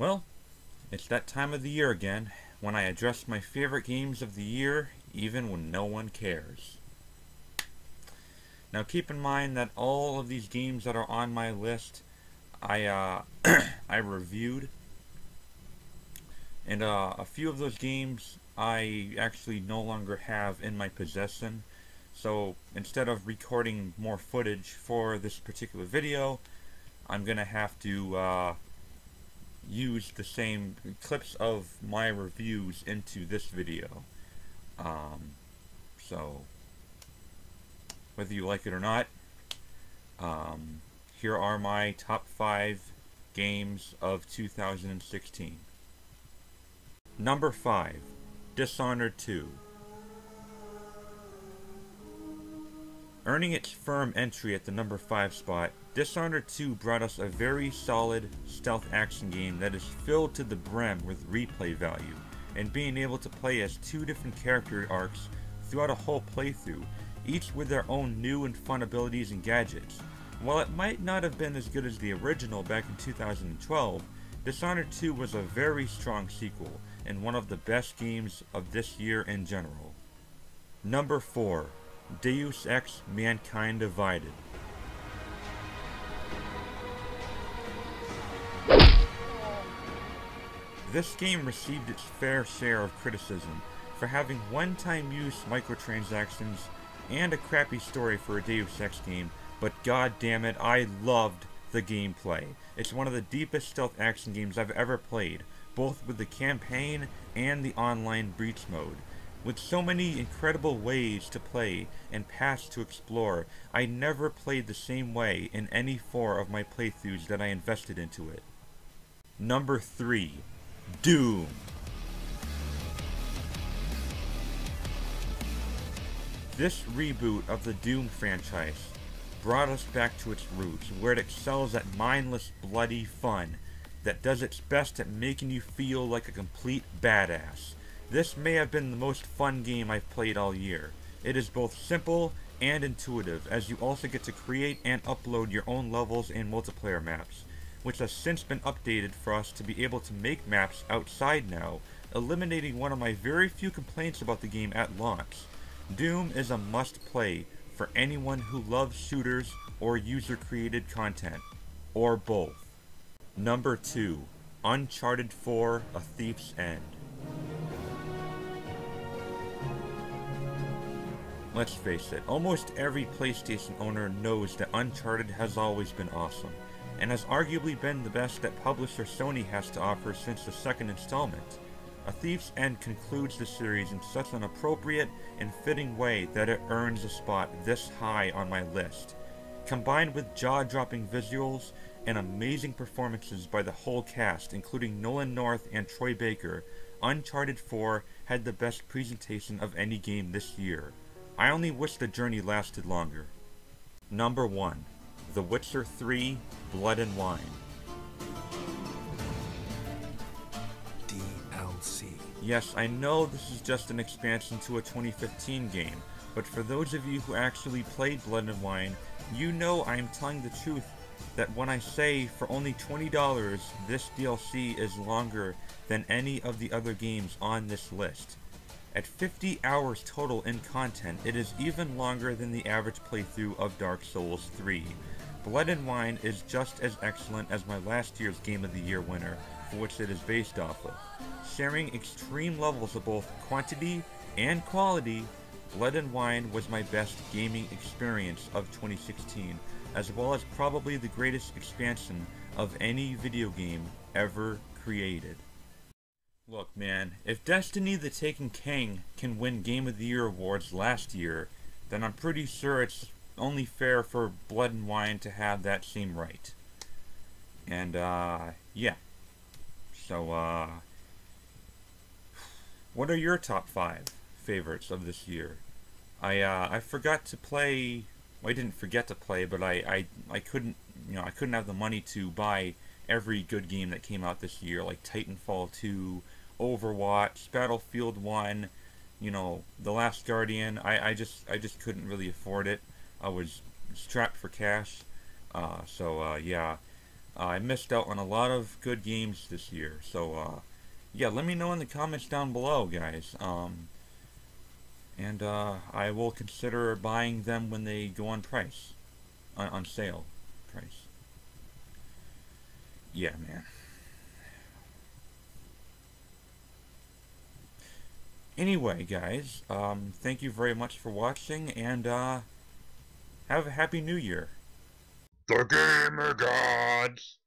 Well, it's that time of the year again, when I address my favorite games of the year, even when no one cares. Now keep in mind that all of these games that are on my list, I I reviewed, and a few of those games I actually no longer have in my possession. So instead of recording more footage for this particular video, I'm gonna have to use the same clips of my reviews into this video. So whether you like it or not, here are my top 5 games of 2016. Number 5, Dishonored 2. Earning its firm entry at the number 5 spot, Dishonored 2 brought us a very solid stealth action game that is filled to the brim with replay value, and being able to play as 2 different character arcs throughout a whole playthrough, each with their own new and fun abilities and gadgets. While it might not have been as good as the original back in 2012, Dishonored 2 was a very strong sequel, and one of the best games of this year in general. Number 4, Deus Ex: Mankind Divided. This game received its fair share of criticism for having one-time use microtransactions and a crappy story for a Deus Ex game, but god damn it, I loved the gameplay. It's one of the deepest stealth action games I've ever played, both with the campaign and the online breach mode. With so many incredible ways to play and paths to explore, I never played the same way in any 4 of my playthroughs that I invested into it. Number 3, Doom. This reboot of the Doom franchise brought us back to its roots, where it excels at mindless, bloody fun that does its best at making you feel like a complete badass. This may have been the most fun game I've played all year. It is both simple and intuitive, as you also get to create and upload your own levels and multiplayer maps, which has since been updated for us to be able to make maps outside now, eliminating one of my very few complaints about the game at launch. Doom is a must-play for anyone who loves shooters or user-created content, or both. Number 2, Uncharted 4: A Thieves End. Let's face it, almost every PlayStation owner knows that Uncharted has always been awesome, and has arguably been the best that publisher Sony has to offer since the second installment. A Thieves End concludes the series in such an appropriate and fitting way that it earns a spot this high on my list. Combined with jaw-dropping visuals and amazing performances by the whole cast, including Nolan North and Troy Baker, Uncharted 4 had the best presentation of any game this year. I only wish the journey lasted longer. Number 1, The Witcher 3: Blood and Wine. Yes, I know this is just an expansion to a 2015 game, but for those of you who actually played Blood and Wine, you know I am telling the truth that when I say for only $20 this DLC is longer than any of the other games on this list. At 50 hours total in content, it is even longer than the average playthrough of Dark Souls 3. Blood and Wine is just as excellent as my last year's Game of the Year winner, for which it is based off of. Sharing extreme levels of both quantity and quality, Blood and Wine was my best gaming experience of 2016, as well as probably the greatest expansion of any video game ever created. Look man, if Destiny the Taken King can win Game of the Year awards last year, then I'm pretty sure it's only fair for Blood and Wine to have that same right. And yeah. So what are your top 5 favorites of this year? I forgot to play. Well, I didn't forget to play, but I couldn't, I couldn't have the money to buy every good game that came out this year, like Titanfall 2, Overwatch, Battlefield 1, The Last Guardian. I just couldn't really afford it. I was strapped for cash. Yeah. I missed out on a lot of good games this year. So, yeah, let me know in the comments down below, guys. And I will consider buying them when they go on price, on sale price. Yeah, man. Anyway, guys, thank you very much for watching, and have a happy new year. The Gamer Gods!